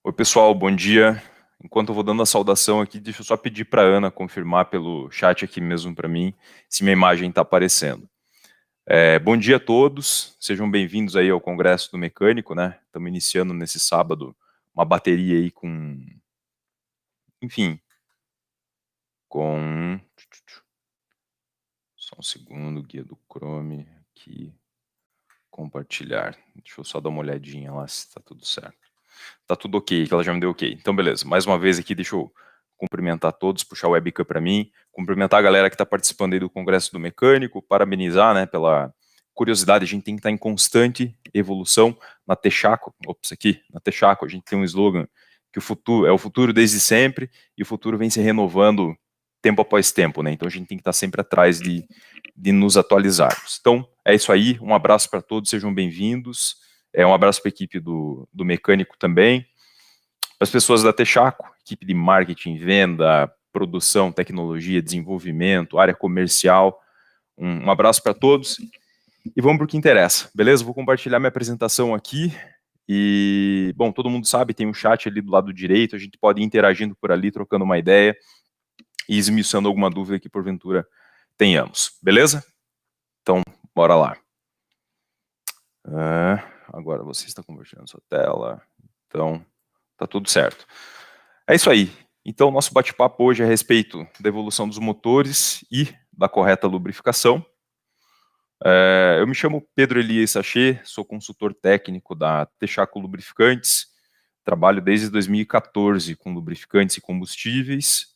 Oi, pessoal, bom dia. Enquanto eu vou dando a saudação aqui, deixa eu só pedir para a Ana confirmar pelo chat aqui mesmo para mim se minha imagem está aparecendo. Bom dia a todos, sejam bem-vindos aí ao Congresso do Mecânico, né? Estamos iniciando nesse sábado uma bateria aí enfim, com... Só um segundo, guia do Chrome aqui, compartilhar. Deixa eu só dar uma olhadinha lá se está tudo certo. Tá tudo ok, que ela já me deu ok. Então, beleza. Mais uma vez aqui, deixa eu cumprimentar todos, puxar o webcam para mim, cumprimentar a galera que está participando aí do Congresso do Mecânico, parabenizar, né, pela curiosidade. A gente tem que estar em constante evolução na Texaco. Ops, aqui, na Texaco, a gente tem um slogan que o futuro é o futuro desde sempre e o futuro vem se renovando tempo após tempo, né? Então a gente tem que estar sempre atrás de nos atualizarmos. Então, é isso aí. Um abraço para todos, sejam bem-vindos. Um abraço para a equipe do Mecânico também. Para as pessoas da Texaco, equipe de marketing, venda, produção, tecnologia, desenvolvimento, área comercial. Um abraço para todos. E vamos para o que interessa, beleza? Vou compartilhar minha apresentação aqui. E, bom, todo mundo sabe, tem um chat ali do lado direito, a gente pode ir interagindo por ali, trocando uma ideia e esmiuçando alguma dúvida que porventura tenhamos, beleza? Então, bora lá. Agora você está compartilhando sua tela, então tá tudo certo. É isso aí. Então, nosso bate-papo hoje é a respeito da evolução dos motores e da correta lubrificação. Eu me chamo Pedro Elias Sachê, sou consultor técnico da Texaco Lubrificantes, trabalho desde 2014 com lubrificantes e combustíveis.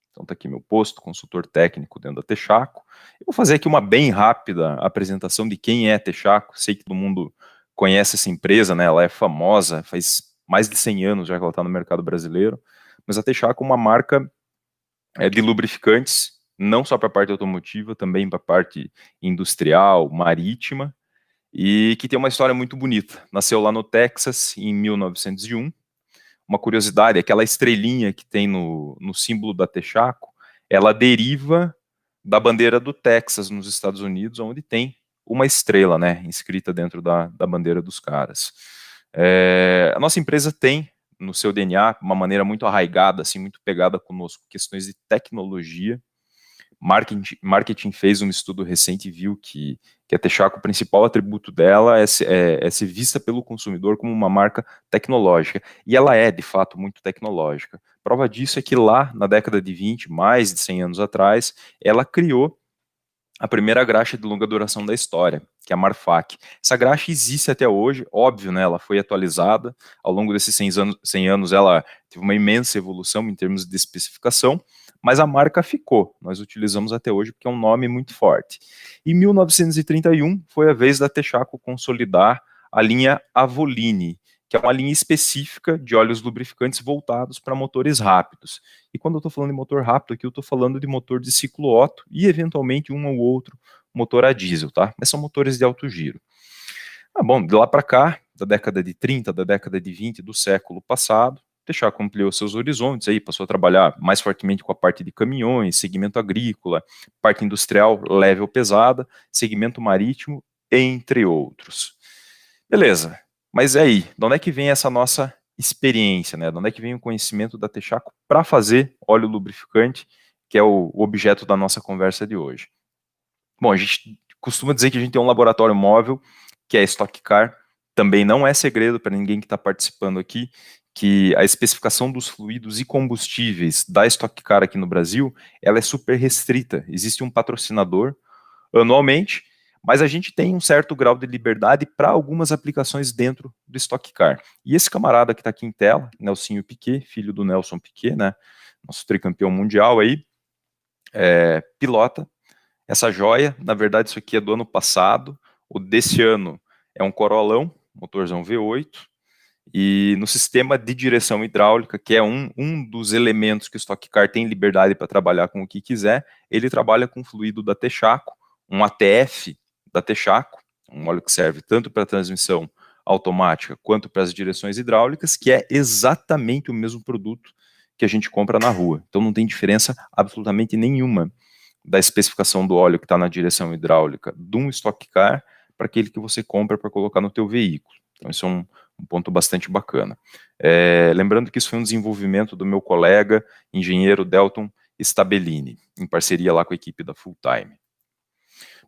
Então tá aqui meu posto, consultor técnico dentro da Texaco. Eu vou fazer aqui uma bem rápida apresentação de quem é a Texaco. Sei que todo mundo conhece essa empresa, né? Ela é famosa, faz mais de 100 anos já que ela está no mercado brasileiro. Mas a Texaco é uma marca de lubrificantes, não só para a parte automotiva, também para a parte industrial, marítima, e que tem uma história muito bonita. Nasceu lá no Texas em 1901. Uma curiosidade, aquela estrelinha que tem no símbolo da Texaco, ela deriva da bandeira do Texas, nos Estados Unidos, onde tem uma estrela, né, inscrita dentro da bandeira dos caras. A nossa empresa tem no seu DNA uma maneira muito arraigada, assim, muito pegada conosco, questões de tecnologia. Marketing fez um estudo recente e viu que a Texaco, o principal atributo dela é ser vista pelo consumidor como uma marca tecnológica. E ela é, de fato, muito tecnológica. Prova disso é que lá, na década de 20, mais de 100 anos atrás, ela criou a primeira graxa de longa duração da história, que é a Marfac. Essa graxa existe até hoje, óbvio, né, ela foi atualizada, ao longo desses 100 anos ela teve uma imensa evolução em termos de especificação, mas a marca ficou, nós utilizamos até hoje porque é um nome muito forte. Em 1931 foi a vez da Texaco consolidar a linha Avoline, que é uma linha específica de óleos lubrificantes voltados para motores rápidos. E quando eu estou falando de motor rápido aqui, eu estou falando de motor de ciclo Otto e, eventualmente, um ou outro motor a diesel, tá? Mas são motores de alto giro. Bom, de lá para cá, da década de 30, da década de 20 do século passado, Texaco ampliou seus horizontes, aí passou a trabalhar mais fortemente com a parte de caminhões, segmento agrícola, parte industrial leve ou pesada, segmento marítimo, entre outros. Beleza, mas aí, de onde é que vem essa nossa experiência, né? De onde é que vem o conhecimento da Texaco para fazer óleo lubrificante, que é o objeto da nossa conversa de hoje? Bom, a gente costuma dizer que a gente tem um laboratório móvel, que é a Stock Car. Também não é segredo para ninguém que está participando aqui, que a especificação dos fluidos e combustíveis da Stock Car aqui no Brasil, ela é super restrita. Existe um patrocinador anualmente, mas a gente tem um certo grau de liberdade para algumas aplicações dentro do Stock Car. E esse camarada que está aqui em tela, Nelsinho Piquet, filho do Nelson Piquet, né, nosso tricampeão mundial aí, pilota essa joia. Na verdade, isso aqui é do ano passado, o desse ano é um Corolão, motorzão V8, e no sistema de direção hidráulica, que é um dos elementos que o Stock Car tem liberdade para trabalhar com o que quiser, ele trabalha com fluido da Texaco, um ATF da Texaco, um óleo que serve tanto para transmissão automática quanto para as direções hidráulicas, que é exatamente o mesmo produto que a gente compra na rua. Então não tem diferença absolutamente nenhuma da especificação do óleo que está na direção hidráulica de um Stock Car para aquele que você compra para colocar no teu veículo. Então isso é um ponto bastante bacana. Lembrando que isso foi um desenvolvimento do meu colega, engenheiro Delton Stabellini, em parceria lá com a equipe da Fulltime.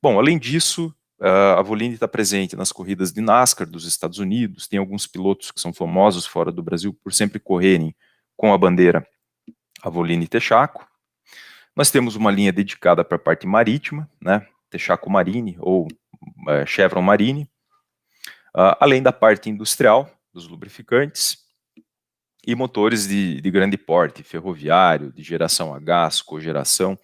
Bom, além disso, a Volini está presente nas corridas de NASCAR dos Estados Unidos, tem alguns pilotos que são famosos fora do Brasil por sempre correrem com a bandeira Avolini Texaco. Nós temos uma linha dedicada para a parte marítima, né, Texaco Marine ou Chevron Marine, além da parte industrial, dos lubrificantes, e motores de grande porte, ferroviário, de geração a gás, cogeração,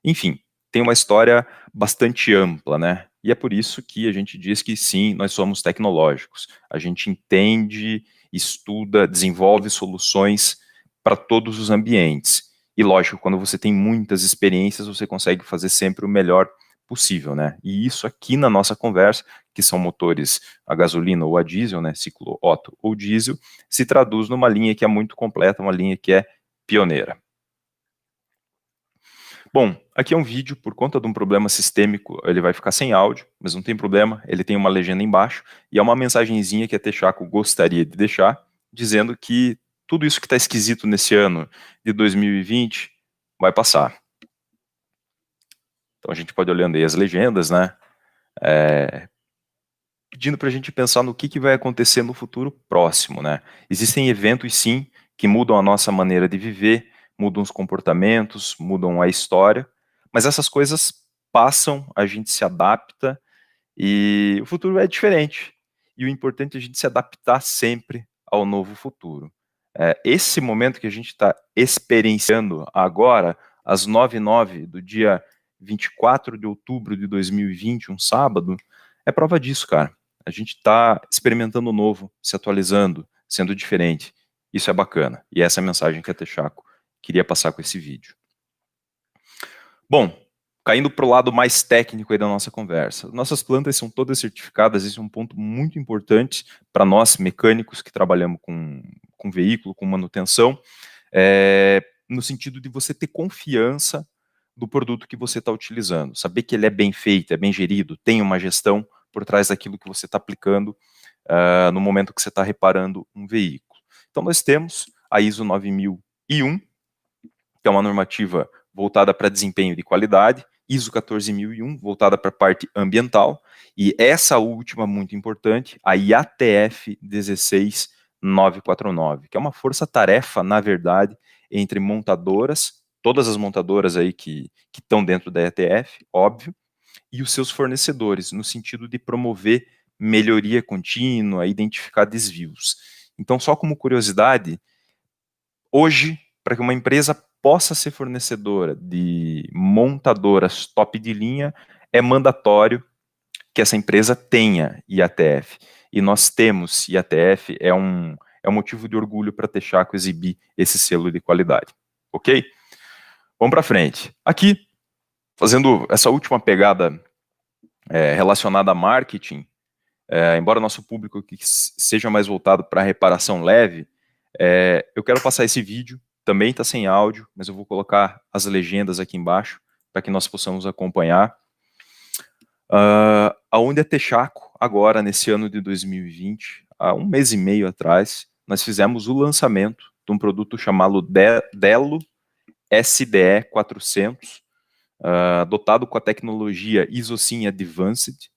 enfim, tem uma história bastante ampla, né? E é por isso que a gente diz que sim, nós somos tecnológicos. A gente entende, estuda, desenvolve soluções para todos os ambientes. E lógico, quando você tem muitas experiências, você consegue fazer sempre o melhor possível, né? E isso aqui na nossa conversa, que são motores a gasolina ou a diesel, né, ciclo Otto ou diesel, se traduz numa linha que é muito completa, uma linha que é pioneira. Bom, aqui é um vídeo, por conta de um problema sistêmico, ele vai ficar sem áudio, mas não tem problema, ele tem uma legenda embaixo, e é uma mensagenzinha que a Texaco gostaria de deixar, dizendo que tudo isso que está esquisito nesse ano de 2020 vai passar. Então a gente pode olhando aí as legendas, né, pedindo para a gente pensar no que vai acontecer no futuro próximo, né. Existem eventos, sim, que mudam a nossa maneira de viver, mudam os comportamentos, mudam a história, mas essas coisas passam, a gente se adapta e o futuro é diferente. E o importante é a gente se adaptar sempre ao novo futuro. Esse momento que a gente está experienciando agora, às 9h09 do dia 24 de outubro de 2020, um sábado, é prova disso, cara. A gente está experimentando o novo, se atualizando, sendo diferente. Isso é bacana. E essa é a mensagem que a Texaco queria passar com esse vídeo. Bom, caindo para o lado mais técnico aí da nossa conversa. Nossas plantas são todas certificadas, esse é um ponto muito importante para nós, mecânicos, que trabalhamos com veículo, com manutenção, no sentido de você ter confiança do produto que você está utilizando, saber que ele é bem feito, é bem gerido, tem uma gestão por trás daquilo que você está aplicando no momento que você está reparando um veículo. Então nós temos a ISO 9001, que é uma normativa voltada para desempenho de qualidade, ISO 14001, voltada para a parte ambiental, e essa última, muito importante, a IATF 16949, que é uma força-tarefa, na verdade, entre montadoras, todas as montadoras aí que estão dentro da IATF, óbvio, e os seus fornecedores, no sentido de promover melhoria contínua, identificar desvios. Então, só como curiosidade, hoje, para que uma empresa possa ser fornecedora de montadoras top de linha, é mandatório que essa empresa tenha IATF. E nós temos IATF, é um motivo de orgulho para a Texaco exibir esse selo de qualidade. Ok? Vamos para frente. Aqui, fazendo essa última pegada relacionada a marketing, embora nosso público seja mais voltado para reparação leve, eu quero passar esse vídeo, também está sem áudio, mas eu vou colocar as legendas aqui embaixo, para que nós possamos acompanhar. Aonde a Texaco, agora, nesse ano de 2020, há um mês e meio atrás, nós fizemos o lançamento de um produto chamado Delo SDE 400, dotado com a tecnologia ISOSIM Advanced,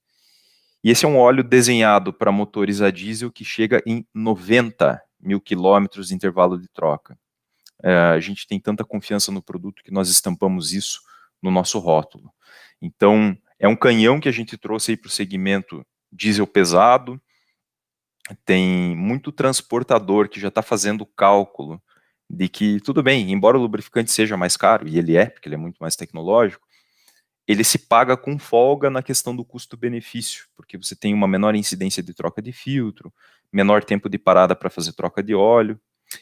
e esse é um óleo desenhado para motores a diesel que chega em 90 mil quilômetros de intervalo de troca. A gente tem tanta confiança no produto que nós estampamos isso no nosso rótulo. Então, é um canhão que a gente trouxe aí para o segmento diesel pesado, tem muito transportador que já está fazendo o cálculo de que, tudo bem, embora o lubrificante seja mais caro, e ele porque ele é muito mais tecnológico, ele se paga com folga na questão do custo-benefício, porque você tem uma menor incidência de troca de filtro, menor tempo de parada para fazer troca de óleo,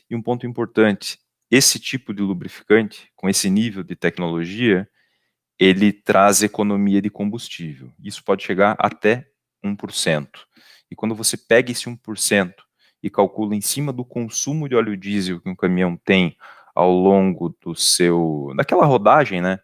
e um ponto importante, esse tipo de lubrificante, com esse nível de tecnologia, ele traz economia de combustível, isso pode chegar até 1%, e quando você pega esse 1% e calcula em cima do consumo de óleo diesel que um caminhão tem ao longo daquela rodagem, né,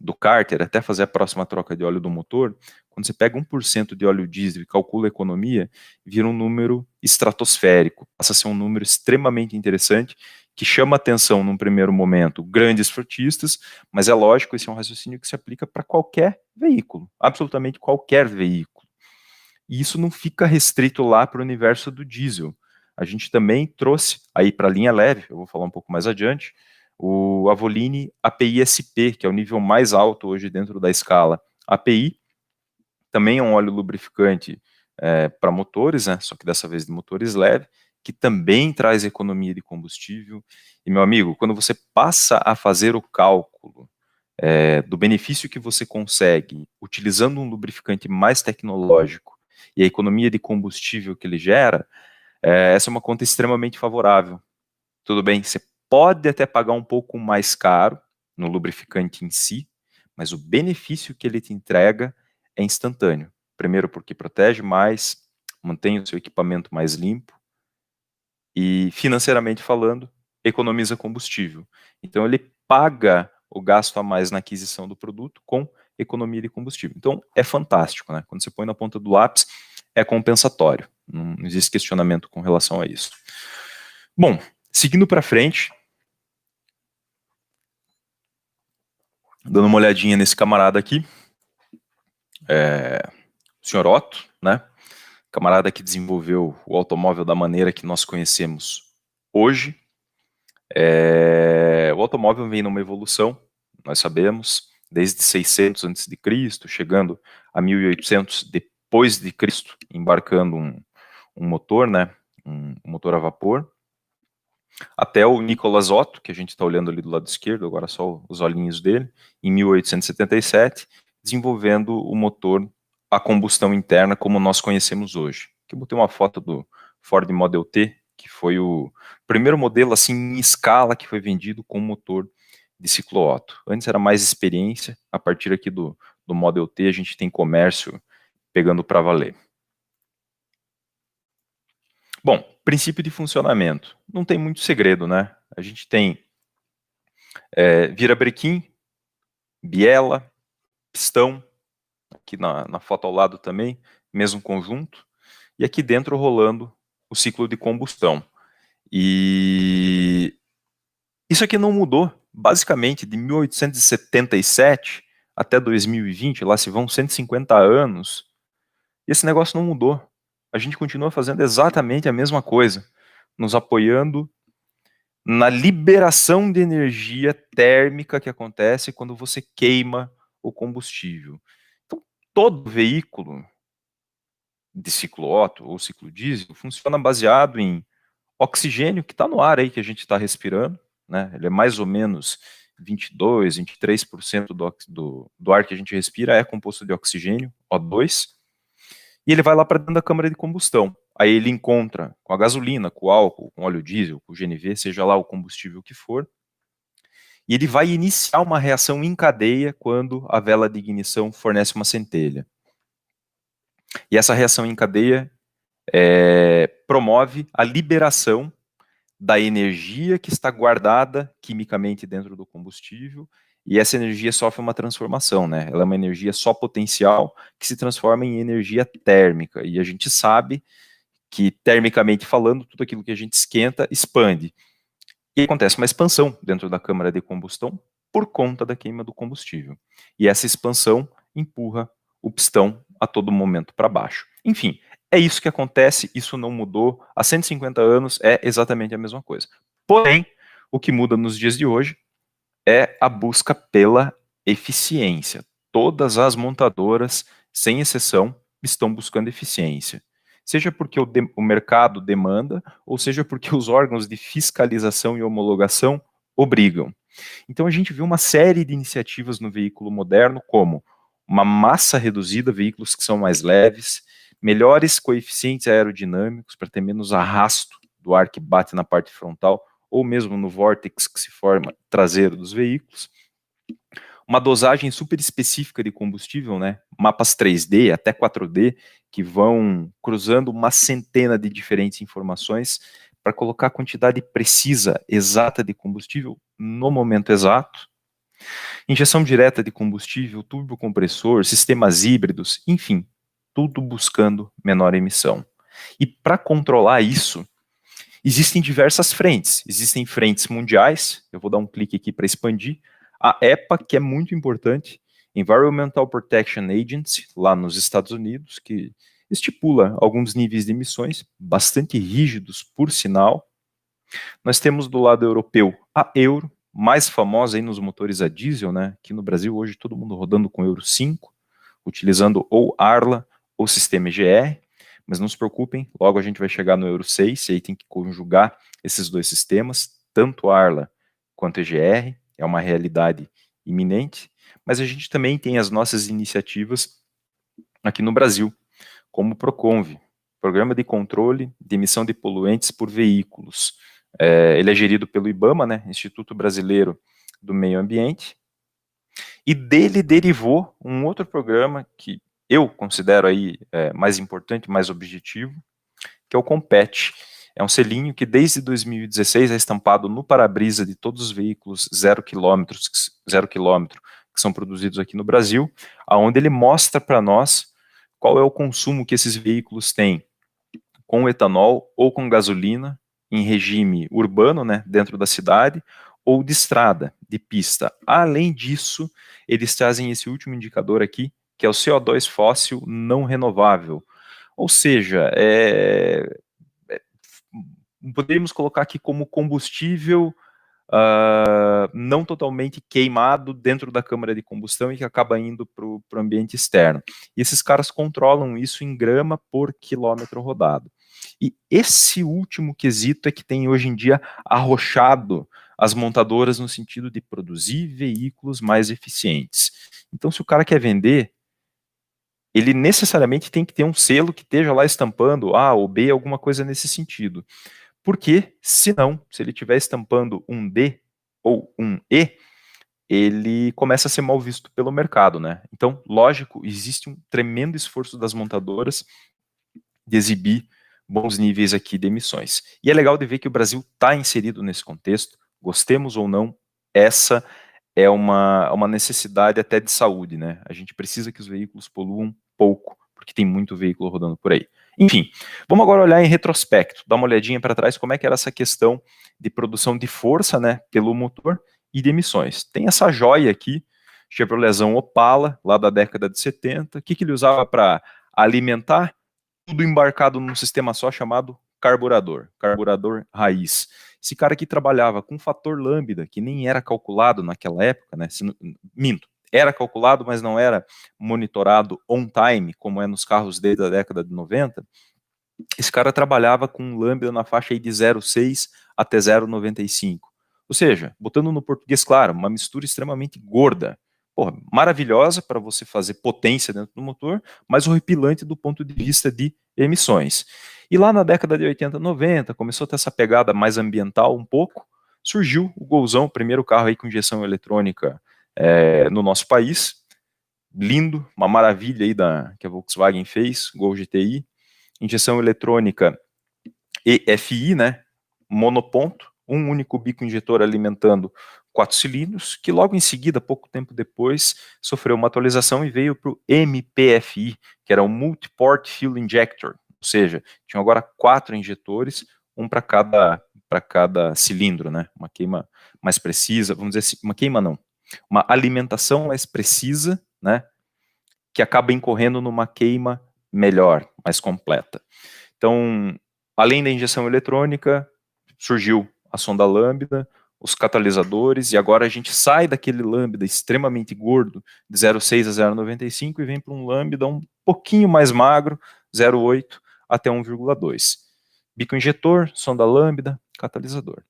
do cárter até fazer a próxima troca de óleo do motor, quando você pega 1% de óleo diesel e calcula a economia, vira um número estratosférico, passa a ser um número extremamente interessante, que chama atenção num primeiro momento grandes frotistas, mas é lógico, esse é um raciocínio que se aplica para qualquer veículo, absolutamente qualquer veículo. E isso não fica restrito lá para o universo do diesel. A gente também trouxe aí para a linha leve, eu vou falar um pouco mais adiante, o Avoline API-SP, que é o nível mais alto hoje dentro da escala API, também é um óleo lubrificante para motores, né, só que dessa vez de motores leves, que também traz economia de combustível. E, meu amigo, quando você passa a fazer o cálculo do benefício que você consegue utilizando um lubrificante mais tecnológico e a economia de combustível que ele gera, essa é uma conta extremamente favorável. Tudo bem, você pode até pagar um pouco mais caro no lubrificante em si, mas o benefício que ele te entrega é instantâneo. Primeiro porque protege mais, mantém o seu equipamento mais limpo e, financeiramente falando, economiza combustível. Então ele paga o gasto a mais na aquisição do produto com economia de combustível. Então é fantástico, né? Quando você põe na ponta do lápis, é compensatório. Não existe questionamento com relação a isso. Bom, seguindo para frente, dando uma olhadinha nesse camarada aqui, o senhor Otto, né? Camarada que desenvolveu o automóvel da maneira que nós conhecemos hoje. O automóvel vem numa evolução, nós sabemos, desde 600 a.C., chegando a 1800 depois de Cristo, embarcando um motor, né? Um motor a vapor, até o Nicolas Otto, que a gente está olhando ali do lado esquerdo, agora só os olhinhos dele, em 1877, desenvolvendo o motor a combustão interna como nós conhecemos hoje. Aqui eu botei uma foto do Ford Model T, que foi o primeiro modelo assim em escala que foi vendido com motor de ciclo Otto. Antes era mais experiência, a partir aqui do Model T a gente tem comércio pegando para valer. Bom, princípio de funcionamento. Não tem muito segredo, né? A gente tem virabrequim, biela, pistão, aqui na foto ao lado também, mesmo conjunto, e aqui dentro rolando o ciclo de combustão. E isso aqui não mudou, basicamente, de 1877 até 2020, lá se vão 150 anos, esse negócio não mudou. A gente continua fazendo exatamente a mesma coisa, nos apoiando na liberação de energia térmica que acontece quando você queima o combustível. Então, todo veículo de ciclo Otto ou ciclo diesel funciona baseado em oxigênio que está no ar aí que a gente está respirando, né? Ele é mais ou menos 22, 23% do ar que a gente respira é composto de oxigênio, O2, e ele vai lá para dentro da câmara de combustão. Aí ele encontra com a gasolina, com o álcool, com óleo diesel, com o GNV, seja lá o combustível que for, e ele vai iniciar uma reação em cadeia quando a vela de ignição fornece uma centelha. E essa reação em cadeia promove a liberação da energia que está guardada quimicamente dentro do combustível, e essa energia sofre uma transformação, né? Ela é uma energia só potencial que se transforma em energia térmica, e a gente sabe que, termicamente falando, tudo aquilo que a gente esquenta expande. E acontece uma expansão dentro da câmara de combustão por conta da queima do combustível. E essa expansão empurra o pistão a todo momento para baixo. Enfim, é isso que acontece, isso não mudou. Há 150 anos é exatamente a mesma coisa. Porém, o que muda nos dias de hoje é a busca pela eficiência. Todas as montadoras, sem exceção, estão buscando eficiência. Seja porque o mercado demanda, ou seja porque os órgãos de fiscalização e homologação obrigam. Então a gente vê uma série de iniciativas no veículo moderno, como uma massa reduzida, veículos que são mais leves, melhores coeficientes aerodinâmicos para ter menos arrasto do ar que bate na parte frontal, ou mesmo no vórtex que se forma traseiro dos veículos, uma dosagem super específica de combustível, né? Mapas 3D até 4D, que vão cruzando uma centena de diferentes informações para colocar a quantidade precisa, exata de combustível no momento exato. Injeção direta de combustível, turbocompressor, sistemas híbridos, enfim, tudo buscando menor emissão. E para controlar isso, existem diversas frentes. Existem frentes mundiais, eu vou dar um clique aqui para expandir. A EPA, que é muito importante, Environmental Protection Agency, lá nos Estados Unidos, que estipula alguns níveis de emissões, bastante rígidos, por sinal. Nós temos do lado europeu a Euro, mais famosa aí nos motores a diesel, né? Aqui no Brasil hoje todo mundo rodando com Euro 5, utilizando ou Arla ou sistema EGR, mas não se preocupem, logo a gente vai chegar no Euro 6, e aí tem que conjugar esses dois sistemas, tanto Arla quanto EGR, é uma realidade iminente, mas a gente também tem as nossas iniciativas aqui no Brasil, como o Proconv, Programa de Controle de Emissão de Poluentes por Veículos. Ele é gerido pelo IBAMA, né, Instituto Brasileiro do Meio Ambiente, e dele derivou um outro programa que eu considero aí mais importante, mais objetivo, que é o Compete. É um selinho que desde 2016 é estampado no para-brisa de todos os veículos 0 km, que são produzidos aqui no Brasil, aonde ele mostra para nós qual é o consumo que esses veículos têm com etanol ou com gasolina em regime urbano, né, dentro da cidade, ou de estrada, de pista. Além disso, eles trazem esse último indicador aqui, que é o CO2 fóssil não renovável. Ou seja, poderíamos colocar aqui como combustível não totalmente queimado dentro da câmara de combustão e que acaba indo para o ambiente externo. E esses caras controlam isso em grama por quilômetro rodado. E esse último quesito é que tem hoje em dia arrochado as montadoras no sentido de produzir veículos mais eficientes. Então, se o cara quer vender, ele necessariamente tem que ter um selo que esteja lá estampando A ou B, alguma coisa nesse sentido. Porque, se não, se ele estiver estampando um D ou um E, ele começa a ser mal visto pelo mercado, né? Então, lógico, existe um tremendo esforço das montadoras de exibir bons níveis aqui de emissões. E é legal de ver que o Brasil está inserido nesse contexto, gostemos ou não, essa é uma necessidade até de saúde, né? A gente precisa que os veículos poluam pouco, porque tem muito veículo rodando por aí. Enfim, vamos agora olhar em retrospecto, dar uma olhadinha para trás como é que era essa questão de produção de força, né, pelo motor e de emissões. Tem essa joia aqui, Chevroletzão Opala, lá da década de 70, o que ele usava para alimentar? Tudo embarcado num sistema só chamado carburador raiz. Esse cara aqui trabalhava com fator lambda, que nem era calculado naquela época, né? Minto, era calculado, mas não era monitorado on time, como é nos carros desde a década de 90. Esse cara trabalhava com lambda na faixa aí de 0,6 até 0,95. Ou seja, botando no português claro, uma mistura extremamente gorda. Porra, maravilhosa para você fazer potência dentro do motor, mas horripilante do ponto de vista de emissões. E lá na década de 80, 90, começou a ter essa pegada mais ambiental um pouco, surgiu o Golzão, o primeiro carro aí com injeção eletrônica no nosso país, lindo, uma maravilha aí que a Volkswagen fez, Gol GTI, injeção eletrônica EFI, né, monoponto, um único bico injetor alimentando 4 cilindros, que logo em seguida, pouco tempo depois, sofreu uma atualização e veio para o MPFI, que era o Multiport Fuel Injector, ou seja, tinham agora 4 injetores, um para cada cilindro, né, uma queima mais precisa, vamos dizer assim, uma queima não, uma alimentação mais precisa, né, que acaba incorrendo numa queima melhor, mais completa. Então, além da injeção eletrônica, surgiu a sonda lambda, os catalisadores, e agora a gente sai daquele lambda extremamente gordo, de 0,6 a 0,95, e vem para um lambda um pouquinho mais magro, 0,8 até 1,2. Bico injetor, sonda lambda, catalisador.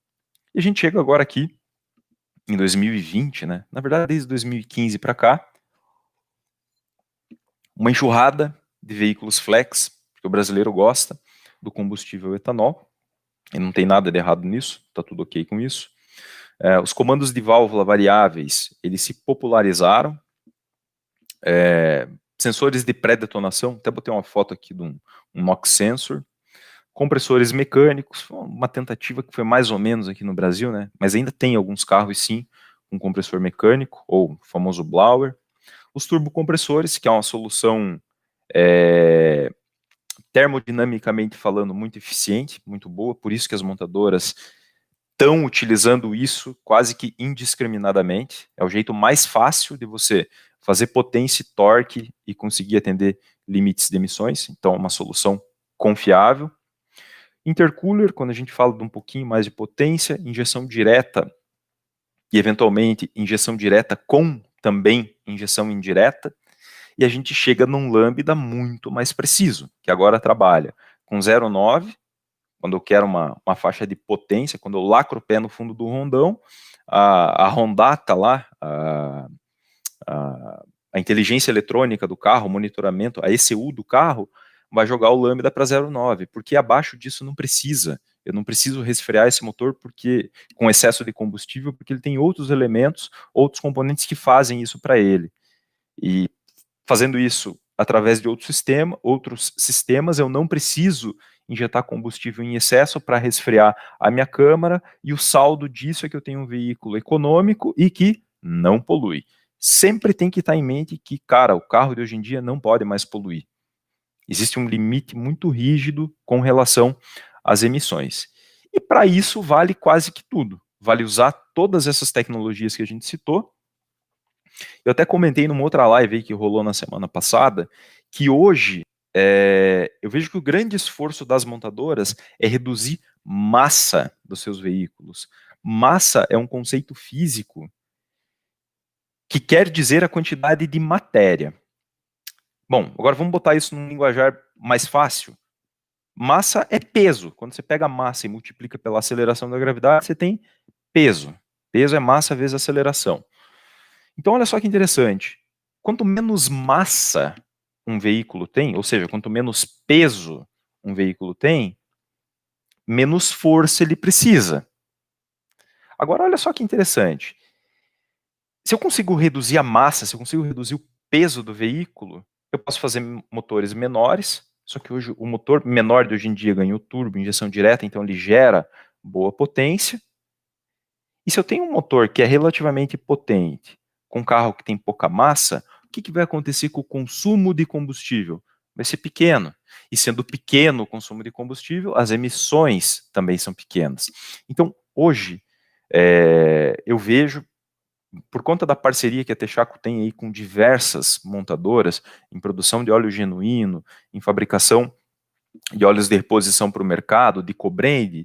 E a gente chega agora aqui, em 2020, né? Na verdade, desde 2015 para cá, uma enxurrada de veículos flex, porque o brasileiro gosta do combustível etanol, e não tem nada de errado nisso, está tudo ok com isso. Os comandos de válvula variáveis, eles se popularizaram, sensores de pré-detonação, até botei uma foto aqui de um NOx sensor, compressores mecânicos, uma tentativa que foi mais ou menos aqui no Brasil, né, mas ainda tem alguns carros sim, com compressor mecânico, ou o famoso blower. Os turbocompressores, que é uma solução termodinamicamente falando muito eficiente, muito boa, por isso que as montadoras estão utilizando isso quase que indiscriminadamente. É o jeito mais fácil de você fazer potência e torque e conseguir atender limites de emissões, então é uma solução confiável. Intercooler, quando a gente fala de um pouquinho mais de potência, injeção direta e eventualmente injeção direta com também injeção indireta, e a gente chega num lambda muito mais preciso, que agora trabalha com 0,9, quando eu quero uma faixa de potência, quando eu lacro o pé no fundo do rondão, a rondata lá, a inteligência eletrônica do carro, o monitoramento, a ECU do carro, vai jogar o lambda para 0,9, porque abaixo disso não precisa. Eu não preciso resfriar esse motor porque com excesso de combustível, porque ele tem outros elementos, outros componentes que fazem isso para ele. E fazendo isso através de outros sistemas, eu não preciso injetar combustível em excesso para resfriar a minha câmara, e o saldo disso é que eu tenho um veículo econômico e que não polui. Sempre tem que estar em mente que, cara, o carro de hoje em dia não pode mais poluir. Existe um limite muito rígido com relação às emissões. E para isso vale quase que tudo. Vale usar todas essas tecnologias que a gente citou. Eu até comentei numa outra live aí que rolou na semana passada, que hoje eu vejo que o grande esforço das montadoras é reduzir massa dos seus veículos. Massa é um conceito físico que quer dizer a quantidade de matéria. Bom, agora vamos botar isso num linguajar mais fácil. Massa é peso. Quando você pega a massa e multiplica pela aceleração da gravidade, você tem peso. Peso é massa vezes aceleração. Então, olha só que interessante. Quanto menos massa um veículo tem, ou seja, quanto menos peso um veículo tem, menos força ele precisa. Agora, olha só que interessante. Se eu consigo reduzir a massa, se eu consigo reduzir o peso do veículo, eu posso fazer motores menores, só que hoje o motor menor de hoje em dia ganhou turbo, injeção direta, então ele gera boa potência. E se eu tenho um motor que é relativamente potente, com um carro que tem pouca massa, o que vai acontecer com o consumo de combustível? Vai ser pequeno. E sendo pequeno o consumo de combustível, as emissões também são pequenas. Então, hoje, eu vejo, por conta da parceria que a Texaco tem aí com diversas montadoras, em produção de óleo genuíno, em fabricação de óleos de reposição para o mercado, de co-brand,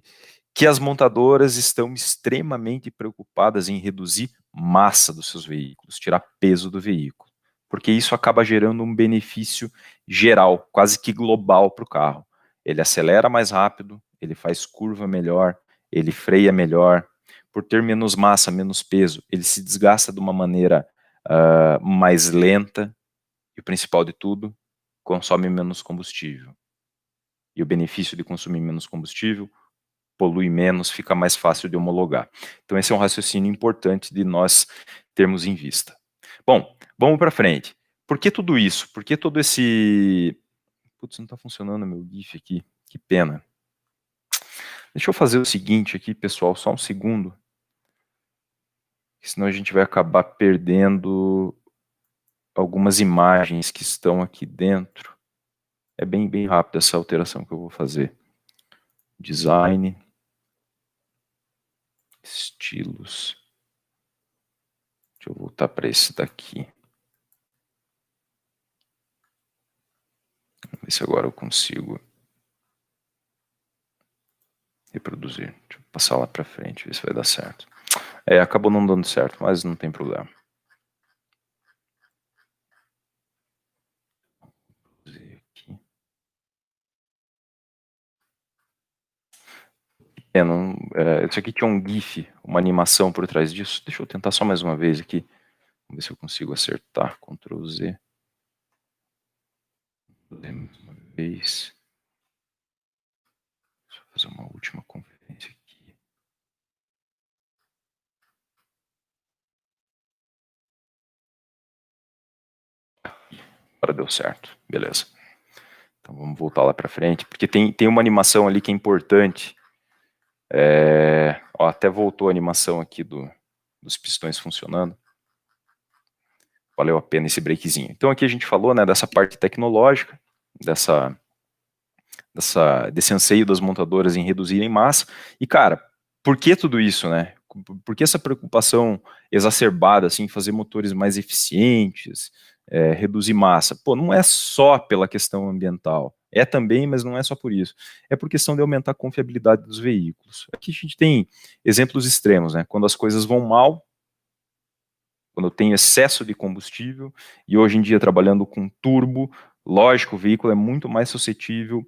que as montadoras estão extremamente preocupadas em reduzir massa dos seus veículos, tirar peso do veículo, porque isso acaba gerando um benefício geral, quase que global para o carro. Ele acelera mais rápido, ele faz curva melhor, ele freia melhor. Por ter menos massa, menos peso, ele se desgasta de uma maneira mais lenta, e o principal de tudo, consome menos combustível. E o benefício de consumir menos combustível, polui menos, fica mais fácil de homologar. Então esse é um raciocínio importante de nós termos em vista. Bom, vamos para frente. Por que tudo isso? Por que todo esse... Putz, não está funcionando meu GIF aqui, que pena. Deixa eu fazer o seguinte aqui, pessoal, só um segundo. Senão a gente vai acabar perdendo algumas imagens que estão aqui dentro. É bem rápido essa alteração que eu vou fazer. Design. Estilos. Deixa eu voltar para esse daqui. Vamos ver se agora eu consigo reproduzir. Deixa eu passar lá para frente, ver se vai dar certo. Acabou não dando certo, mas não tem problema. Isso aqui tinha um GIF, uma animação por trás disso. Deixa eu tentar só mais uma vez aqui. Vamos ver se eu consigo acertar. Ctrl Z. Mais uma vez. Deixa eu fazer uma última conferência aqui. Agora deu certo. Beleza. Então vamos voltar lá para frente, porque tem uma animação ali que é importante. Até voltou a animação aqui do dos pistões funcionando. Valeu a pena esse breakzinho. Então aqui a gente falou, né, dessa parte tecnológica, desse anseio das montadoras em reduzirem massa. E, cara, por que tudo isso, né? Por que essa preocupação exacerbada, assim, fazer motores mais eficientes, reduzir massa? Pô, não é só pela questão ambiental. É também, mas não é só por isso. É por questão de aumentar a confiabilidade dos veículos. Aqui a gente tem exemplos extremos, né? Quando as coisas vão mal, quando tem excesso de combustível, e hoje em dia trabalhando com turbo, lógico, o veículo é muito mais suscetível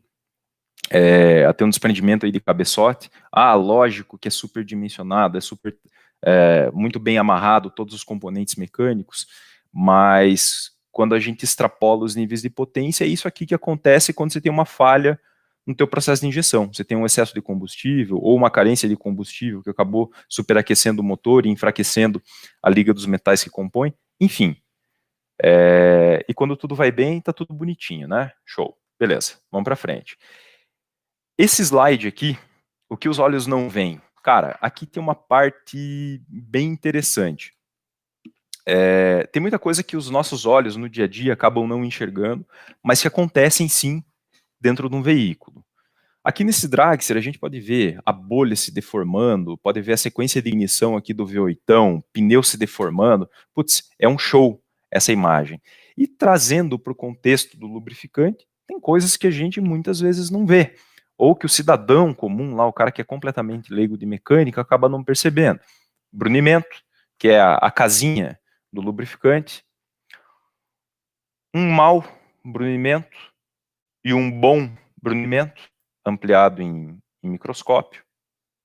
a ter um desprendimento aí de cabeçote. Lógico que é superdimensionado, muito bem amarrado todos os componentes mecânicos, mas quando a gente extrapola os níveis de potência, é isso aqui que acontece quando você tem uma falha no teu processo de injeção. Você tem um excesso de combustível ou uma carência de combustível que acabou superaquecendo o motor e enfraquecendo a liga dos metais que compõe. Enfim, e quando tudo vai bem, tá tudo bonitinho, né? Show. Beleza, vamos para frente. Esse slide aqui, o que os olhos não veem? Cara, aqui tem uma parte bem interessante. Tem muita coisa que os nossos olhos no dia a dia acabam não enxergando, mas que acontecem sim dentro de um veículo. Aqui nesse dragster a gente pode ver a bolha se deformando, pode ver a sequência de ignição aqui do V8, pneu se deformando. Putz, é um show essa imagem. E trazendo para o contexto do lubrificante, tem coisas que a gente muitas vezes não vê, ou que o cidadão comum lá, o cara que é completamente leigo de mecânica, acaba não percebendo. Brunimento, que é a casinha do lubrificante, um mau brunimento e um bom brunimento, ampliado em microscópio.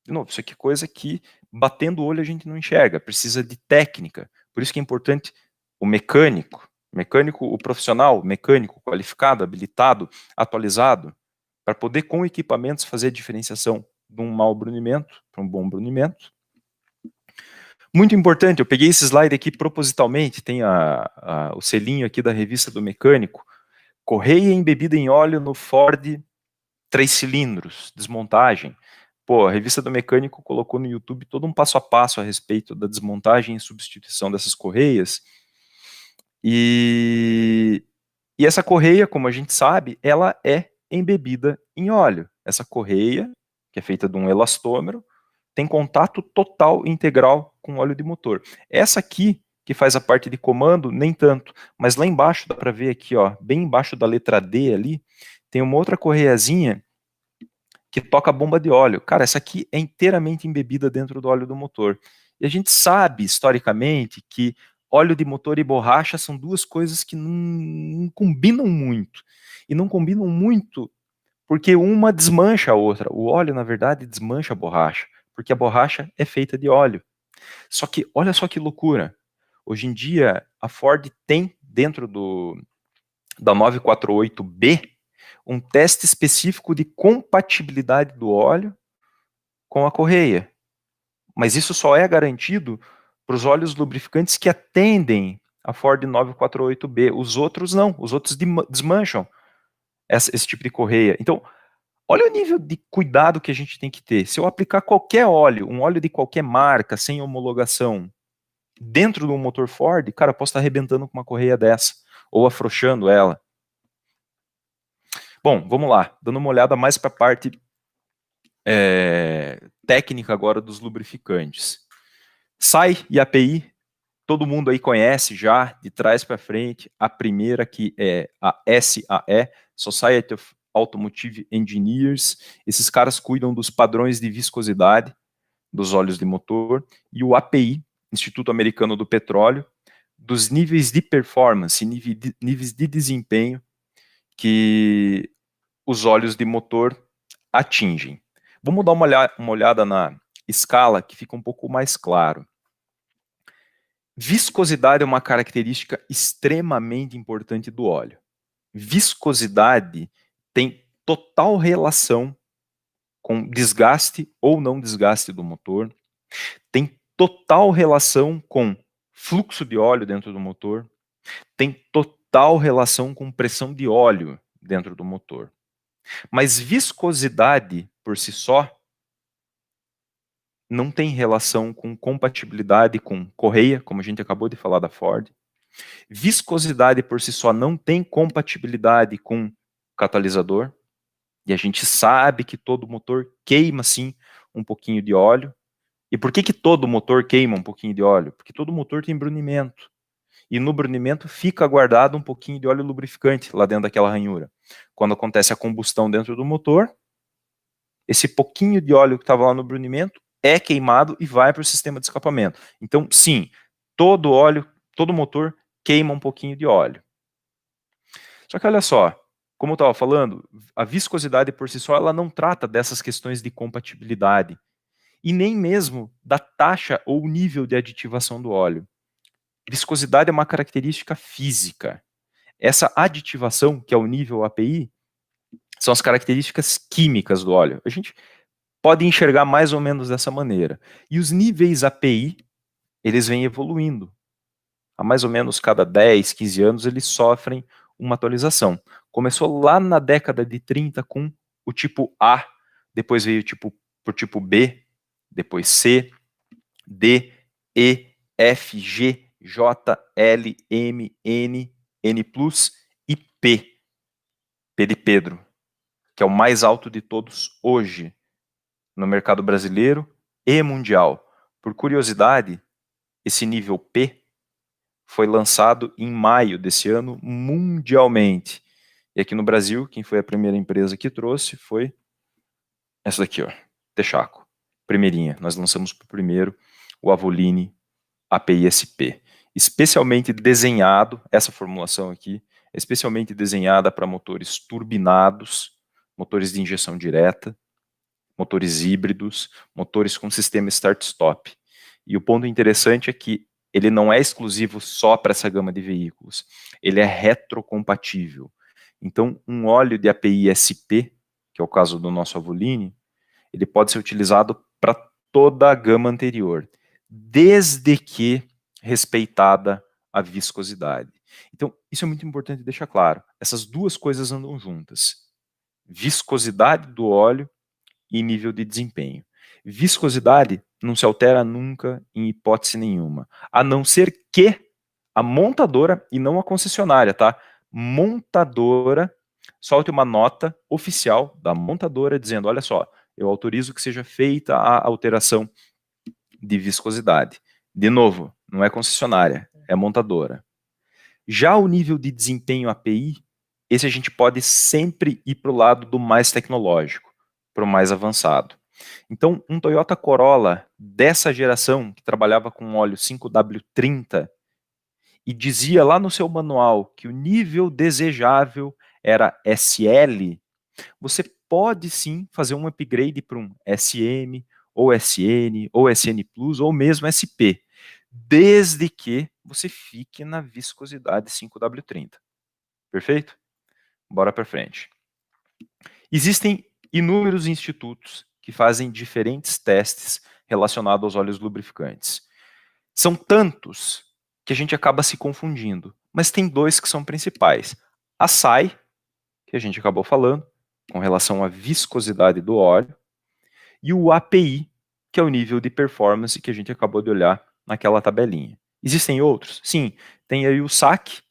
De novo, isso aqui é coisa que, batendo o olho, a gente não enxerga, precisa de técnica. Por isso que é importante o mecânico, o profissional, mecânico qualificado, habilitado, atualizado, para poder, com equipamentos, fazer a diferenciação de um mau brunimento para um bom brunimento. Muito importante, eu peguei esse slide aqui propositalmente, tem o selinho aqui da revista do mecânico, correia embebida em óleo no Ford 3 cilindros, desmontagem. Pô, a revista do mecânico colocou no YouTube todo um passo a passo a respeito da desmontagem e substituição dessas correias. E essa correia, como a gente sabe, ela é embebida em óleo. Essa correia, que é feita de um elastômero, tem contato total e integral com o óleo de motor. Essa aqui, que faz a parte de comando, nem tanto, mas lá embaixo, dá para ver aqui, ó, bem embaixo da letra D ali, tem uma outra correiazinha que toca a bomba de óleo. Cara, essa aqui é inteiramente embebida dentro do óleo do motor. E a gente sabe, historicamente, que óleo de motor e borracha são duas coisas que não combinam muito. E não combinam muito porque uma desmancha a outra. O óleo, na verdade, desmancha a borracha, porque a borracha é feita de óleo. Só que, olha só que loucura. Hoje em dia, a Ford tem, dentro da 948B, um teste específico de compatibilidade do óleo com a correia. Mas isso só é garantido para os óleos lubrificantes que atendem a Ford 948B. Os outros não, os outros desmancham esse tipo de correia. Então, olha o nível de cuidado que a gente tem que ter. Se eu aplicar qualquer óleo, um óleo de qualquer marca, sem homologação, dentro de um motor Ford, cara, eu posso estar arrebentando com uma correia dessa, ou afrouxando ela. Bom, vamos lá, dando uma olhada mais para a parte técnica agora dos lubrificantes. SAE e API, todo mundo aí conhece já, de trás para frente. A primeira que é a SAE, Society of Automotive Engineers. Esses caras cuidam dos padrões de viscosidade dos óleos de motor. E o API, Instituto Americano do Petróleo, dos níveis de performance, níveis de desempenho que os óleos de motor atingem. Vamos dar uma olhada na escala que fica um pouco mais claro. Viscosidade é uma característica extremamente importante do óleo. Viscosidade tem total relação com desgaste ou não desgaste do motor, tem total relação com fluxo de óleo dentro do motor, tem total relação com pressão de óleo dentro do motor. Mas viscosidade, por si só, não tem relação com compatibilidade com correia, como a gente acabou de falar da Ford. Viscosidade por si só não tem compatibilidade com catalisador. E a gente sabe que todo motor queima, sim, um pouquinho de óleo. E por que todo motor queima um pouquinho de óleo? Porque todo motor tem brunimento. E no brunimento fica guardado um pouquinho de óleo lubrificante lá dentro daquela ranhura. Quando acontece a combustão dentro do motor, esse pouquinho de óleo que estava lá no brunimento é queimado e vai para o sistema de escapamento. Então, sim, todo óleo, todo motor queima um pouquinho de óleo. Só que olha só, como eu estava falando, a viscosidade por si só ela não trata dessas questões de compatibilidade e nem mesmo da taxa ou nível de aditivação do óleo. Viscosidade é uma característica física. Essa aditivação, que é o nível API, são as características químicas do óleo. A gente pode enxergar mais ou menos dessa maneira. E os níveis API, eles vêm evoluindo. Há mais ou menos cada 10, 15 anos, eles sofrem uma atualização. Começou lá na década de 30 com o tipo A, depois veio por tipo B, depois C, D, E, F, G, J, L, M, N, N+, e P. P de Pedro, que é o mais alto de todos hoje, no mercado brasileiro e mundial. Por curiosidade, esse nível P foi lançado em maio desse ano mundialmente. E aqui no Brasil, quem foi a primeira empresa que trouxe foi essa daqui, ó, Texaco. Primeirinha, nós lançamos por primeiro o Avoline API-SP, especialmente desenhado, essa formulação aqui, é especialmente desenhada para motores turbinados, motores de injeção direta, motores híbridos, motores com sistema start-stop. E o ponto interessante é que ele não é exclusivo só para essa gama de veículos, ele é retrocompatível. Então, um óleo de API SP, que é o caso do nosso Avoline, ele pode ser utilizado para toda a gama anterior, desde que respeitada a viscosidade. Então, isso é muito importante deixar claro. Essas duas coisas andam juntas. Viscosidade do óleo e nível de desempenho. Viscosidade não se altera nunca, em hipótese nenhuma, a não ser que a montadora, e não a concessionária, tá? Montadora solte uma nota oficial da montadora dizendo, olha só, eu autorizo que seja feita a alteração de viscosidade. De novo, não é concessionária, é montadora. Já o nível de desempenho API, esse a gente pode sempre ir para o lado do mais tecnológico, para o mais avançado. Então, um Toyota Corolla dessa geração, que trabalhava com óleo 5W30, e dizia lá no seu manual que o nível desejável era SL, você pode sim fazer um upgrade para um SM, ou SN, ou SN Plus, ou mesmo SP, desde que você fique na viscosidade 5W30. Perfeito? Bora para frente. Existem inúmeros institutos que fazem diferentes testes relacionados aos óleos lubrificantes. São tantos que a gente acaba se confundindo, mas tem dois que são principais. A SAI, que a gente acabou falando, com relação à viscosidade do óleo, e o API, que é o nível de performance que a gente acabou de olhar naquela tabelinha. Existem outros? Sim, tem aí o SAC,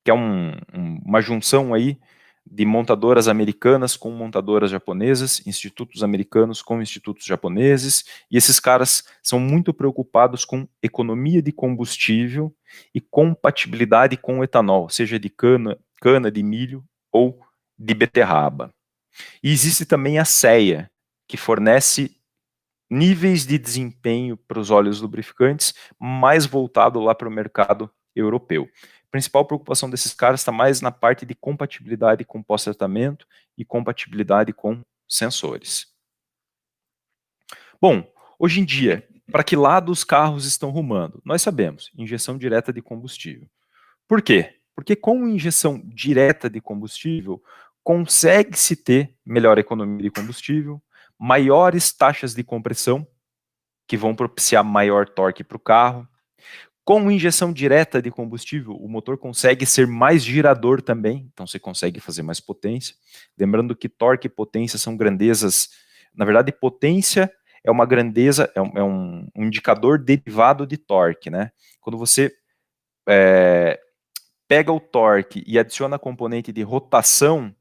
que é uma junção aí de montadoras americanas com montadoras japonesas, institutos americanos com institutos japoneses, e esses caras são muito preocupados com economia de combustível e compatibilidade com o etanol, seja de cana de milho ou de beterraba. E existe também a CEA, que fornece níveis de desempenho para os óleos lubrificantes, mais voltado lá para o mercado europeu. A principal preocupação desses caras está mais na parte de compatibilidade com pós-tratamento e compatibilidade com sensores. Bom, hoje em dia, para que lado os carros estão rumando? Nós sabemos, injeção direta de combustível. Por quê? Porque com injeção direta de combustível, consegue-se ter melhor economia de combustível, maiores taxas de compressão, que vão propiciar maior torque para o carro. Com injeção direta de combustível, o motor consegue ser mais girador também, então você consegue fazer mais potência. Lembrando que torque e potência são grandezas, na verdade, potência é uma grandeza, é um indicador derivado de torque, né? Quando você pega o torque e adiciona a componente de rotação,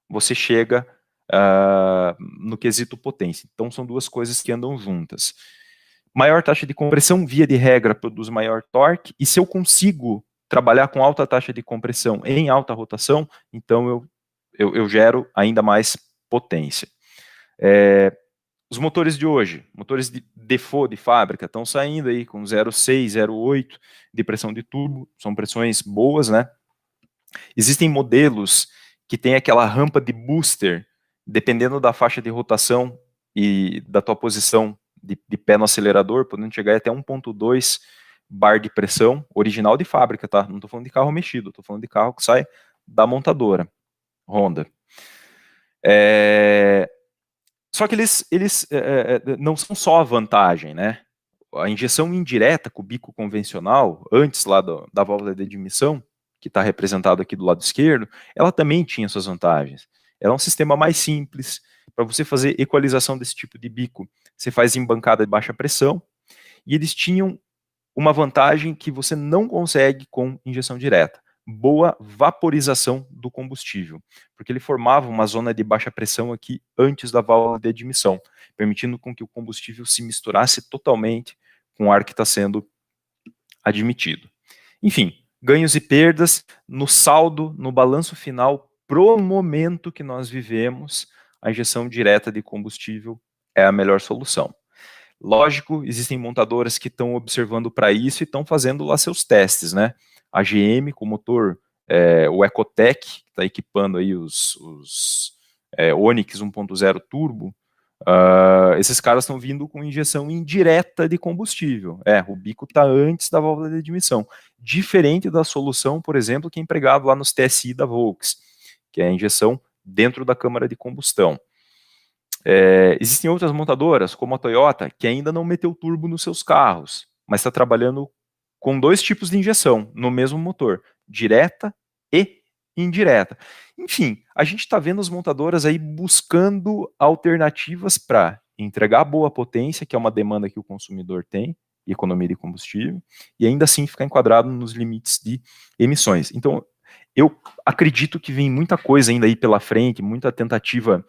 você chega no quesito potência. Então, são duas coisas que andam juntas. Maior taxa de compressão, via de regra, produz maior torque, e se eu consigo trabalhar com alta taxa de compressão em alta rotação, então eu gero ainda mais potência. Os motores de hoje, motores de default de fábrica, estão saindo aí com 0,6, 0,8 de pressão de turbo, são pressões boas, né? Existem modelos que tem aquela rampa de booster, dependendo da faixa de rotação e da tua posição de pé no acelerador, podendo chegar até 1.2 bar de pressão, original de fábrica, tá? Não estou falando de carro mexido, estou falando de carro que sai da montadora, Honda. Só que eles não são só a vantagem, né? A injeção indireta com o bico convencional, antes lá da válvula de admissão, que está representado aqui do lado esquerdo, ela também tinha suas vantagens. Ela é um sistema mais simples. Para você fazer equalização desse tipo de bico, você faz em bancada de baixa pressão, e eles tinham uma vantagem que você não consegue com injeção direta: boa vaporização do combustível, porque ele formava uma zona de baixa pressão aqui antes da válvula de admissão, permitindo com que o combustível se misturasse totalmente com o ar que está sendo admitido. Enfim, ganhos e perdas no saldo, no balanço final, pro momento que nós vivemos, a injeção direta de combustível é a melhor solução. Lógico, existem montadoras que estão observando para isso e estão fazendo lá seus testes, né? A GM com o motor, o Ecotec, que está equipando aí os Onix 1.0 Turbo, esses caras estão vindo com injeção indireta de combustível. O bico está antes da válvula de admissão. Diferente da solução, por exemplo, que é empregado lá nos TSI da Volks, que é a injeção dentro da câmara de combustão. Existem outras montadoras, como a Toyota, que ainda não meteu turbo nos seus carros, mas está trabalhando com dois tipos de injeção no mesmo motor, direta e indireta. Enfim, a gente está vendo as montadoras aí buscando alternativas para entregar boa potência, que é uma demanda que o consumidor tem, e economia de combustível, e ainda assim ficar enquadrado nos limites de emissões. Então, eu acredito que vem muita coisa ainda aí pela frente, muita tentativa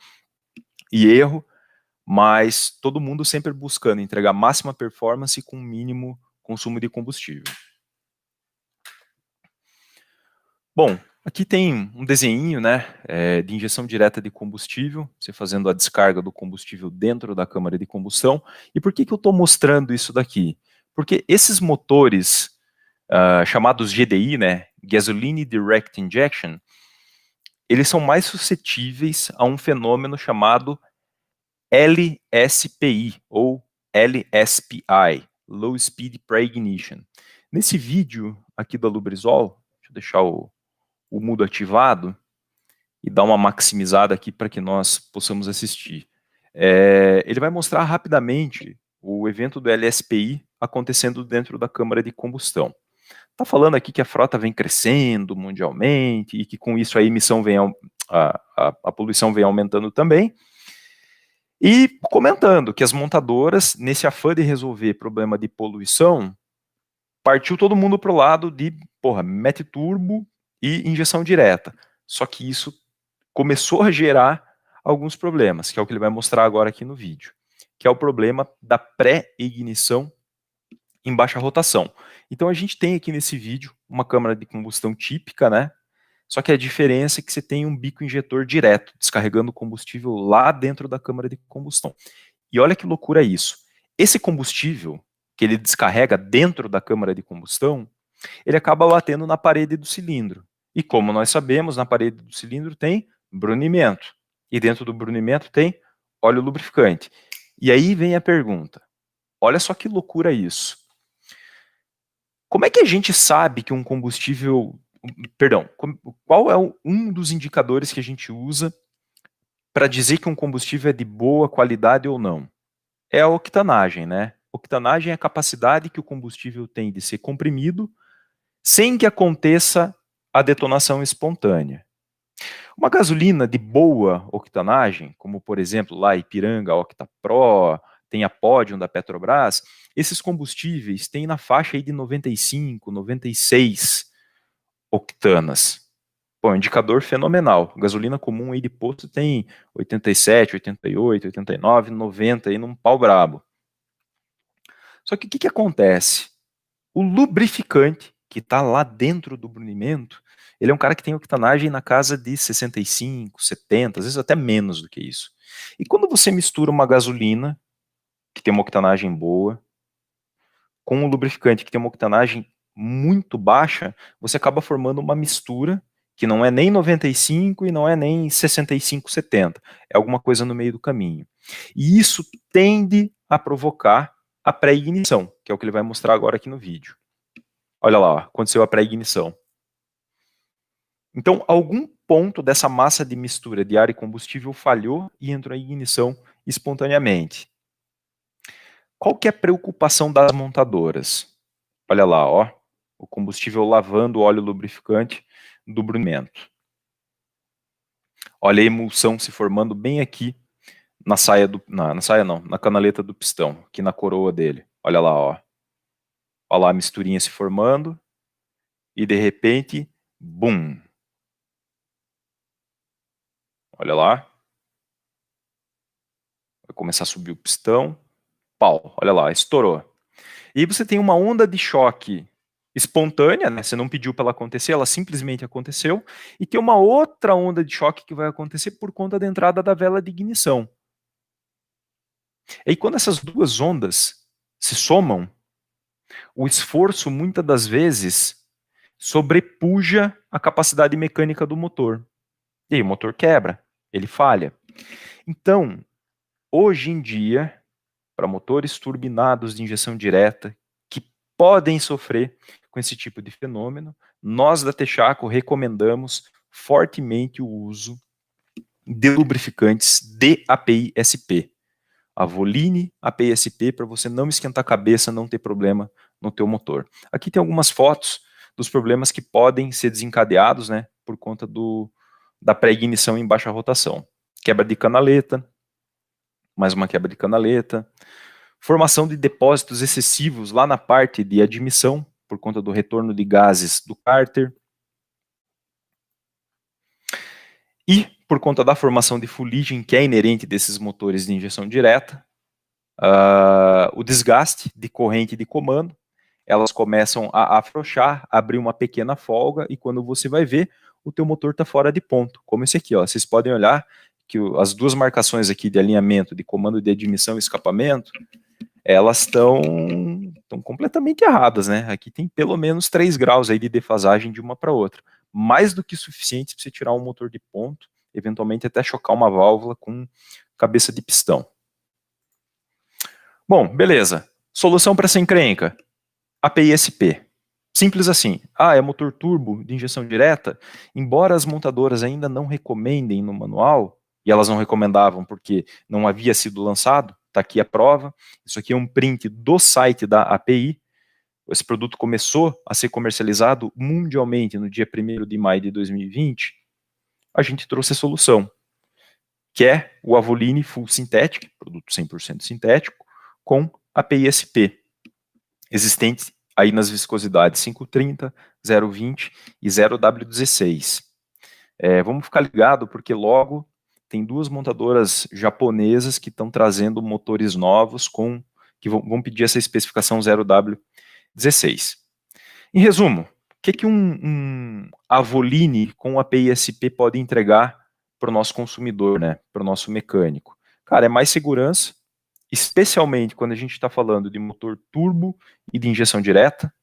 e erro, mas todo mundo sempre buscando entregar máxima performance com mínimo consumo de combustível. Bom, aqui tem um desenho, né, de injeção direta de combustível, você fazendo a descarga do combustível dentro da câmara de combustão. E por que eu estou mostrando isso daqui? Porque esses motores chamados GDI, né, Gasoline Direct Injection, eles são mais suscetíveis a um fenômeno chamado LSPI, ou LSPI, Low Speed Pre-Ignition. Nesse vídeo aqui da Lubrizol, deixa eu deixar o mudo ativado e dar uma maximizada aqui para que nós possamos assistir. Ele vai mostrar rapidamente o evento do LSPI acontecendo dentro da câmara de combustão. Está falando aqui que a frota vem crescendo mundialmente e que com isso a emissão vem, a poluição vem aumentando também. E comentando que as montadoras, nesse afã de resolver problema de poluição, partiu todo mundo para o lado de, mete turbo e injeção direta. Só que isso começou a gerar alguns problemas, que é o que ele vai mostrar agora aqui no vídeo, que é o problema da pré-ignição em baixa rotação. Então a gente tem aqui nesse vídeo uma câmara de combustão típica, né? Só que a diferença é que você tem um bico injetor direto, descarregando o combustível lá dentro da câmara de combustão. E olha que loucura isso. Esse combustível que ele descarrega dentro da câmara de combustão, ele acaba batendo na parede do cilindro. E como nós sabemos, na parede do cilindro tem brunimento. E dentro do brunimento tem óleo lubrificante. E aí vem a pergunta. Olha só que loucura isso. Como é que a gente sabe que um combustível... Perdão, qual é um dos indicadores que a gente usa para dizer que um combustível é de boa qualidade ou não? É a octanagem, né? Octanagem é a capacidade que o combustível tem de ser comprimido sem que aconteça a detonação espontânea. Uma gasolina de boa octanagem, como por exemplo lá Ipiranga Octa Pro, tem a Podium da Petrobras, esses combustíveis têm na faixa aí de 95, 96 octanas. Bom, indicador fenomenal. Gasolina comum aí de posto tem 87, 88, 89, 90 aí num pau brabo. Só que o que acontece? O lubrificante que está lá dentro do brunimento, ele é um cara que tem octanagem na casa de 65, 70, às vezes até menos do que isso. E quando você mistura uma gasolina, que tem uma octanagem boa, com um lubrificante que tem uma octanagem muito baixa, você acaba formando uma mistura que não é nem 95 e não é nem 65, 70. É alguma coisa no meio do caminho. E isso tende a provocar a pré-ignição, que é o que ele vai mostrar agora aqui no vídeo. Olha lá, ó, aconteceu a pré-ignição. Então, algum ponto dessa massa de mistura de ar e combustível falhou e entrou em ignição espontaneamente. Qual que é a preocupação das montadoras? Olha lá, ó, o combustível lavando o óleo lubrificante do brunimento. Olha a emulsão se formando bem aqui na saia na canaleta do pistão, aqui na coroa dele. Olha lá, ó. Olha lá a misturinha se formando e de repente, bum. Olha lá. Vai começar a subir o pistão. Pau, olha lá, estourou. E aí você tem uma onda de choque espontânea, né? Você não pediu para ela acontecer, ela simplesmente aconteceu. E tem uma outra onda de choque que vai acontecer por conta da entrada da vela de ignição. E aí quando essas duas ondas se somam, o esforço muitas das vezes sobrepuja a capacidade mecânica do motor. E aí o motor quebra, ele falha. Então, hoje em dia, para motores turbinados de injeção direta, que podem sofrer com esse tipo de fenômeno, nós da Texaco recomendamos fortemente o uso de lubrificantes de API-SP. Avoline API-SP para você não esquentar a cabeça, não ter problema no teu motor. Aqui tem algumas fotos dos problemas que podem ser desencadeados, né, por conta da pré-ignição em baixa rotação. Quebra de canaleta, mais uma quebra de canaleta, formação de depósitos excessivos lá na parte de admissão, por conta do retorno de gases do cárter, e por conta da formação de fuligem, que é inerente desses motores de injeção direta, o desgaste de corrente de comando, elas começam a afrouxar, abrir uma pequena folga, e quando você vai ver, o teu motor está fora de ponto, como esse aqui, ó. Vocês podem olhar que as duas marcações aqui de alinhamento de comando de admissão e escapamento, elas estão completamente erradas, né? Aqui tem pelo menos 3 graus aí de defasagem de uma para outra, mais do que suficiente para você tirar um motor de ponto, eventualmente até chocar uma válvula com cabeça de pistão. Bom, beleza. Solução para essa encrenca? API-SP. Simples assim. Ah, é motor turbo de injeção direta? Embora as montadoras ainda não recomendem no manual, e elas não recomendavam porque não havia sido lançado, está aqui a prova. Isso aqui é um print do site da API. Esse produto começou a ser comercializado mundialmente no dia 1º de maio de 2020. A gente trouxe a solução, que é o Avoline Full Synthetic, produto 100% sintético, com API-SP, existente aí nas viscosidades 530, 020 e 0W16. Vamos ficar ligado, porque logo tem 2 montadoras japonesas que estão trazendo motores novos que vão pedir essa especificação 0W16. Em resumo, o que um Avoline com API-SP pode entregar para o nosso consumidor, né, para o nosso mecânico? Cara, é mais segurança, especialmente quando a gente está falando de motor turbo e de injeção direta,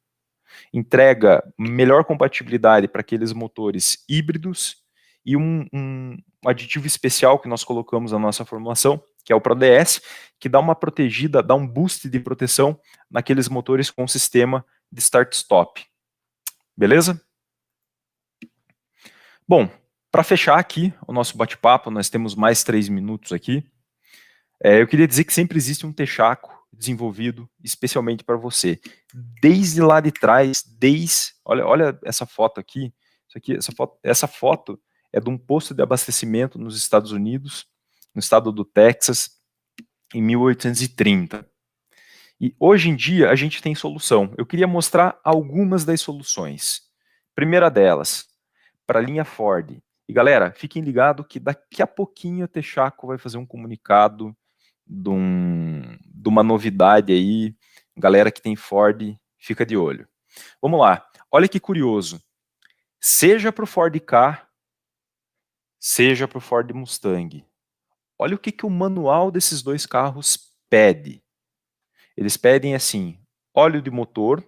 entrega melhor compatibilidade para aqueles motores híbridos e um aditivo especial que nós colocamos na nossa formulação, que é o ProDS, que dá uma protegida, dá um boost de proteção naqueles motores com sistema de start-stop. Beleza? Bom, para fechar aqui o nosso bate-papo, nós temos mais 3 minutos aqui. Eu queria dizer que sempre existe um Texaco desenvolvido especialmente para você. Desde lá de trás, olha essa foto aqui, essa foto é de um posto de abastecimento nos Estados Unidos, no estado do Texas, em 1830. E hoje em dia a gente tem solução. Eu queria mostrar algumas das soluções. Primeira delas, para a linha Ford. E galera, fiquem ligados que daqui a pouquinho a Texaco vai fazer um comunicado de uma novidade aí. Galera que tem Ford, fica de olho. Vamos lá. Olha que curioso. Seja para o Ford Ka, seja para o Ford Mustang. Olha o que o manual desses dois carros pede. Eles pedem assim, óleo de motor,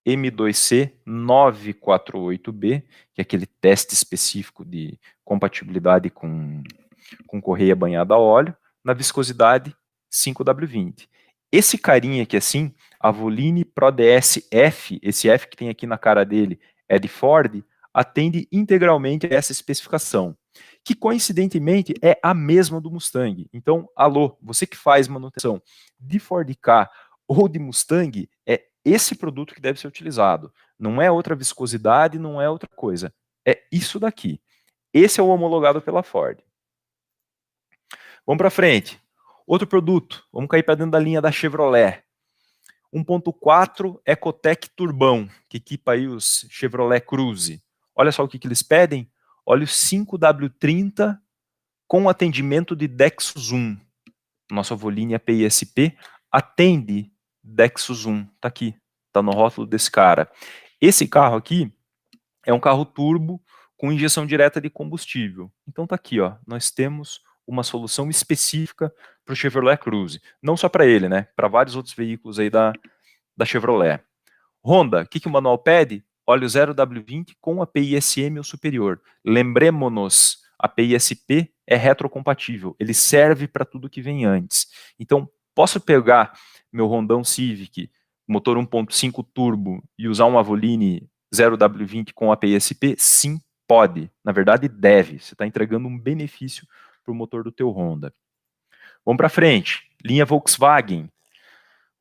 M2C 948B, que é aquele teste específico de compatibilidade com correia banhada a óleo, na viscosidade 5W20. Esse carinha aqui assim, Avoline Pro DS F, esse F que tem aqui na cara dele é de Ford, atende integralmente a essa especificação, que coincidentemente é a mesma do Mustang. Então, alô, você que faz manutenção de Ford Ka ou de Mustang, é esse produto que deve ser utilizado. Não é outra viscosidade, não é outra coisa. É isso daqui. Esse é o homologado pela Ford. Vamos para frente. Outro produto, vamos cair para dentro da linha da Chevrolet. 1.4 Ecotec Turbão, que equipa aí os Chevrolet Cruze. Olha só o que eles pedem. Óleo 5W30 com atendimento de Dexus 1. Nossa Avoline API SP atende Dexus 1. Tá aqui, tá no rótulo desse cara. Esse carro aqui é um carro turbo com injeção direta de combustível. Então tá aqui, ó, nós temos uma solução específica para o Chevrolet Cruze. Não só para ele, né? Para vários outros veículos aí da Chevrolet. Honda, o que o manual pede? Óleo 0W20 com API SM ou superior. Lembremos-nos, a API SP é retrocompatível, ele serve para tudo que vem antes. Então, posso pegar meu Hondão Civic, motor 1.5 turbo, e usar um Avoline 0W20 com API SP? Sim, pode. Na verdade, deve. Você está entregando um benefício para o motor do teu Honda. Vamos para frente. Linha Volkswagen.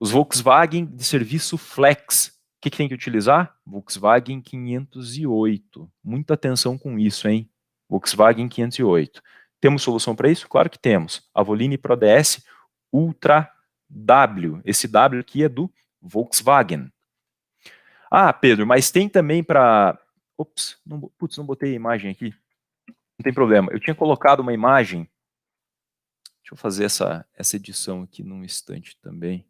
Os Volkswagen de serviço Flex. O que tem que utilizar? Volkswagen 508. Muita atenção com isso, hein? Volkswagen 508. Temos solução para isso? Claro que temos. Avoline Pro DS Ultra W. Esse W aqui é do Volkswagen. Ah, Pedro, mas tem também para... Ops, não botei a imagem aqui. Não tem problema. Eu tinha colocado uma imagem. Deixa eu fazer essa edição aqui num instante também.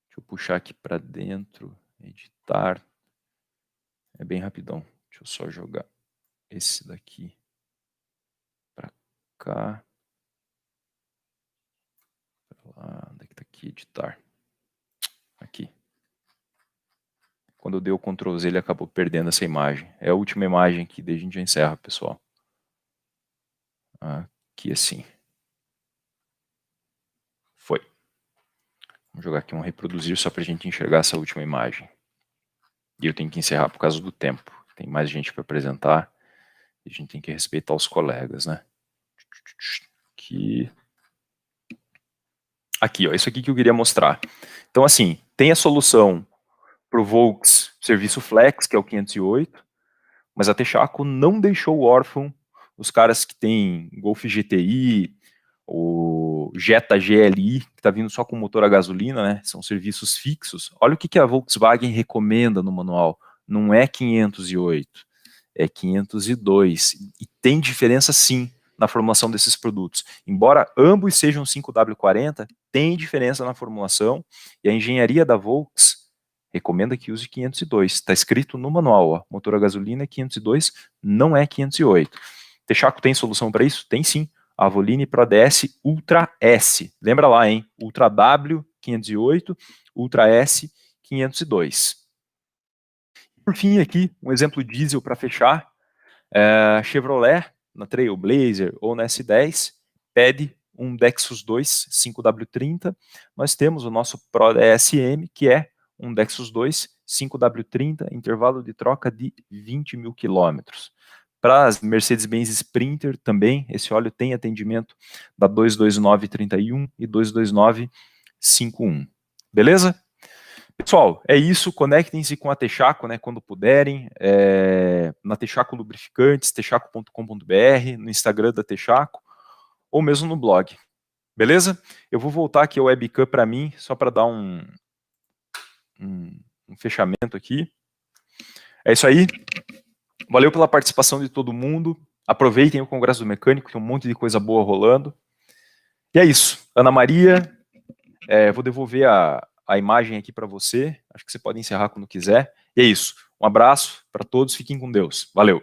Deixa eu puxar aqui para dentro, editar. É bem rapidão. Deixa eu só jogar esse daqui para cá. Pra lá, onde é que tá aqui? Editar. Aqui. Quando eu dei o Ctrl Z, ele acabou perdendo essa imagem. É a última imagem aqui, daí a gente já encerra, pessoal. Aqui assim. Foi. Vamos jogar aqui um reproduzir só para a gente enxergar essa última imagem. E eu tenho que encerrar por causa do tempo. Tem mais gente para apresentar. E a gente tem que respeitar os colegas, né? Aqui, ó, isso aqui que eu queria mostrar. Então, assim, tem a solução para o Volks Serviço Flex, que é o 508, mas a Texaco não deixou órfão os caras que tem Golf GTI, o Jetta GLI, que está vindo só com motor a gasolina, né? São serviços fixos. Olha o que a Volkswagen recomenda no manual. Não é 508, é 502. E tem diferença sim na formulação desses produtos. Embora ambos sejam 5W40, tem diferença na formulação e a engenharia da Volks recomenda que use 502. Está escrito no manual, ó, motor a gasolina é 502, não é 508. Texaco tem solução para isso? Tem sim. Avoline Pro DS Ultra S. Lembra lá, hein? Ultra W 508, Ultra S 502. Por fim, aqui, um exemplo diesel para fechar. Chevrolet, na Trailblazer ou na S10, pede um Dexus 2 5W30. Nós temos o nosso Pro DSM, que é um Dexus 2 5W30, intervalo de troca de 20 mil quilômetros. Para as Mercedes-Benz Sprinter também, esse óleo tem atendimento da 22931 e 22951. Beleza? Pessoal, é isso. Conectem-se com a Texaco, né, quando puderem. Na Texaco Lubrificantes, texaco.com.br, no Instagram da Texaco, ou mesmo no blog. Beleza? Eu vou voltar aqui ao webcam para mim, só para dar um fechamento aqui. É isso aí. Valeu pela participação de todo mundo. Aproveitem o Congresso do Mecânico, tem um monte de coisa boa rolando. E é isso. Ana Maria, vou devolver a imagem aqui para você. Acho que você pode encerrar quando quiser. E é isso. Um abraço para todos. Fiquem com Deus. Valeu.